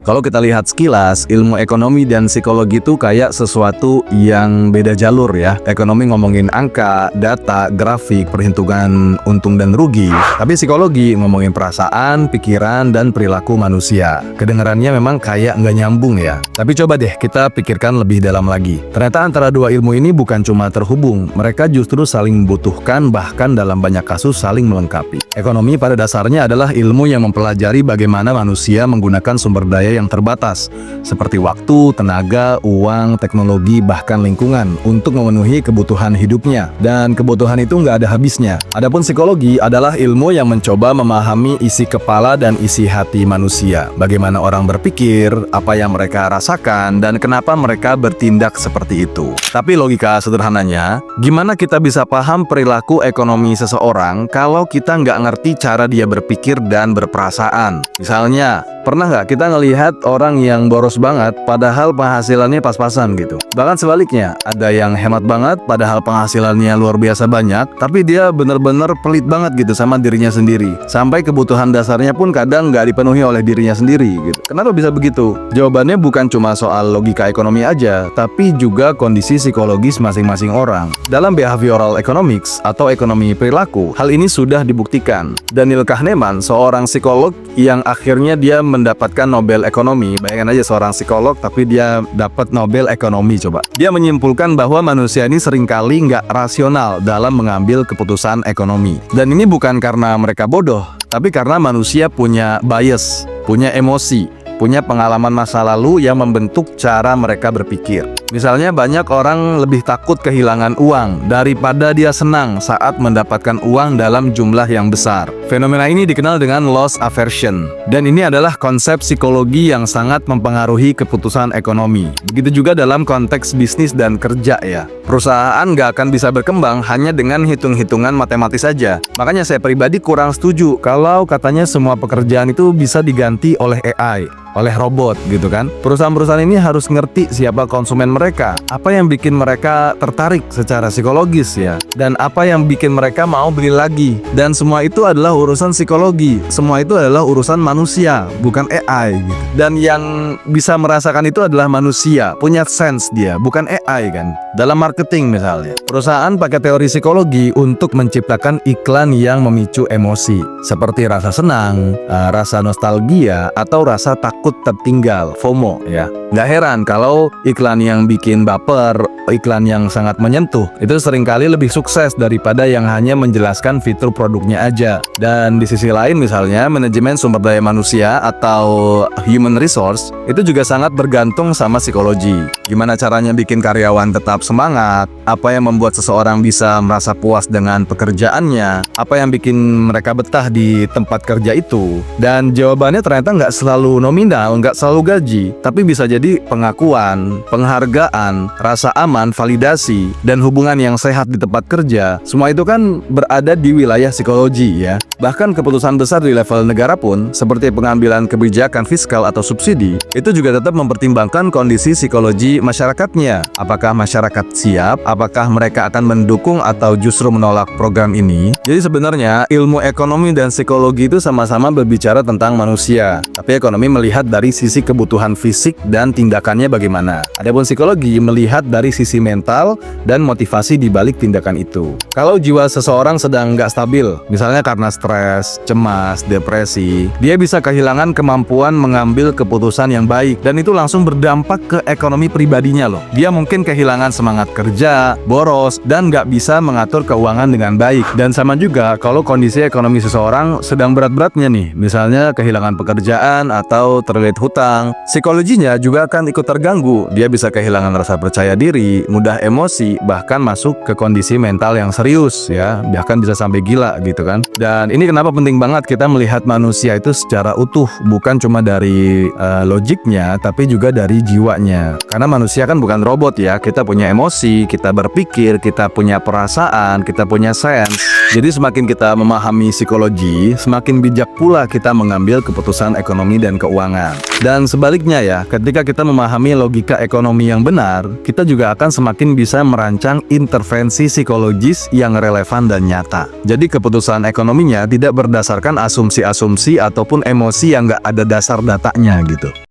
Kalau kita lihat sekilas, ilmu ekonomi dan psikologi itu kayak sesuatu yang beda jalur ya. Ekonomi ngomongin angka, data, grafik, perhitungan untung dan rugi. Tapi psikologi ngomongin perasaan, pikiran, dan perilaku manusia. Kedengarannya memang kayak nggak nyambung ya. Tapi coba deh kita pikirkan lebih dalam lagi. Ternyata antara dua ilmu ini bukan cuma terhubung, mereka justru saling membutuhkan, bahkan dalam banyak kasus saling melengkapi. Ekonomi pada dasarnya adalah ilmu yang mempelajari bagaimana manusia menggunakan sumber daya yang terbatas, seperti waktu, tenaga, uang, teknologi, bahkan lingkungan, untuk memenuhi kebutuhan hidupnya. Dan kebutuhan itu nggak ada habisnya. Adapun psikologi adalah ilmu yang mencoba memahami isi kepala dan isi hati manusia. Bagaimana orang berpikir, apa yang mereka rasakan, dan kenapa mereka bertindak seperti itu. Tapi logika sederhananya, gimana kita bisa paham perilaku ekonomi seseorang kalau kita nggak ngerti cara dia berpikir dan berperasaan? Misalnya, pernah nggak kita ngelihat orang yang boros banget padahal penghasilannya pas-pasan gitu? Bahkan sebaliknya, ada yang hemat banget padahal penghasilannya luar biasa banyak, tapi dia bener-bener pelit banget gitu sama dirinya sendiri. Sampai kebutuhan dasarnya pun kadang nggak dipenuhi oleh dirinya sendiri gitu. Kenapa bisa begitu? Jawabannya bukan cuma soal logika ekonomi aja, tapi juga kondisi psikologis masing-masing orang. Dalam behavioral economics atau ekonomi perilaku, hal ini sudah dibuktikan. Daniel Kahneman, seorang psikolog yang akhirnya dia mendapatkan Nobel Ekonomi. Bayangin aja seorang psikolog tapi dia dapat Nobel Ekonomi coba. Dia menyimpulkan bahwa manusia ini seringkali nggak rasional dalam mengambil keputusan ekonomi. Dan ini bukan karena mereka bodoh, tapi karena manusia punya bias, punya emosi, punya pengalaman masa lalu yang membentuk cara mereka berpikir. Misalnya banyak orang lebih takut kehilangan uang daripada dia senang saat mendapatkan uang dalam jumlah yang besar. Fenomena ini dikenal dengan loss aversion. Dan ini adalah konsep psikologi yang sangat mempengaruhi keputusan ekonomi. Begitu juga dalam konteks bisnis dan kerja ya. Perusahaan nggak akan bisa berkembang hanya dengan hitung-hitungan matematis saja. Makanya saya pribadi kurang setuju kalau katanya semua pekerjaan itu bisa diganti oleh AI, oleh robot gitu kan. Perusahaan-perusahaan ini harus ngerti siapa konsumen mereka, apa yang bikin mereka tertarik secara psikologis ya, dan apa yang bikin mereka mau beli lagi. Dan semua itu adalah urusan psikologi, semua itu adalah urusan manusia, bukan AI gitu. Dan yang bisa merasakan itu adalah manusia, punya sense dia, bukan AI kan. Dalam marketing misalnya, perusahaan pakai teori psikologi untuk menciptakan iklan yang memicu emosi, seperti rasa senang, rasa nostalgia, atau rasa takut tertinggal, FOMO ya. Nggak heran kalau iklan yang bikin baper, iklan yang sangat menyentuh, itu seringkali lebih sukses daripada yang hanya menjelaskan fitur produknya aja. Dan di sisi lain misalnya, manajemen sumber daya manusia atau human resource, itu juga sangat bergantung sama psikologi. Gimana caranya bikin karyawan tetap semangat, apa yang membuat seseorang bisa merasa puas dengan pekerjaannya, apa yang bikin mereka betah di tempat kerja itu. Dan jawabannya ternyata nggak selalu nominal, nggak selalu gaji, tapi bisa jadi pengakuan, penghargaan, rasa aman, validasi, dan hubungan yang sehat di tempat kerja. Semua itu kan berada di wilayah psikologi ya. Bahkan keputusan besar di level negara pun, seperti pengambilan kebijakan fiskal atau subsidi, itu juga tetap mempertimbangkan kondisi psikologi masyarakatnya. Apakah masyarakat siap? Apakah mereka akan mendukung atau justru menolak program ini? Jadi sebenarnya ilmu ekonomi dan psikologi itu sama-sama berbicara tentang manusia. Tapi ekonomi melihat dari sisi kebutuhan fisik dan tindakannya bagaimana. Adapun psikologi melihat dari sisi mental dan motivasi di balik tindakan itu. Kalau jiwa seseorang sedang nggak stabil, misalnya karena stres, cemas, depresi, dia bisa kehilangan kemampuan mengambil keputusan yang baik, dan itu langsung berdampak ke ekonomi pribadinya loh. Dia mungkin kehilangan semangat kerja, boros, dan nggak bisa mengatur keuangan dengan baik. Dan sama juga kalau kondisi ekonomi seseorang sedang berat-beratnya nih, misalnya kehilangan pekerjaan atau terlilit hutang, psikologinya juga akan ikut terganggu. Dia bisa kehilangan rasa percaya diri, mudah emosi, bahkan masuk ke kondisi mental yang serius ya, bahkan bisa sampai gila gitu kan. Dan ini kenapa penting banget kita melihat manusia itu secara utuh, bukan cuma dari logiknya, tapi juga dari jiwanya. Karena manusia kan bukan robot ya, kita punya emosi, kita berpikir, kita punya perasaan, kita punya sense. Jadi semakin kita memahami psikologi, semakin bijak pula kita mengambil keputusan ekonomi dan keuangan. Dan sebaliknya ya, ketika kita memahami logika ekonomi yang benar, kita juga akan semakin bisa merancang intervensi psikologis yang relevan dan nyata. Jadi keputusan ekonominya tidak berdasarkan asumsi-asumsi ataupun emosi yang nggak ada dasar datanya gitu.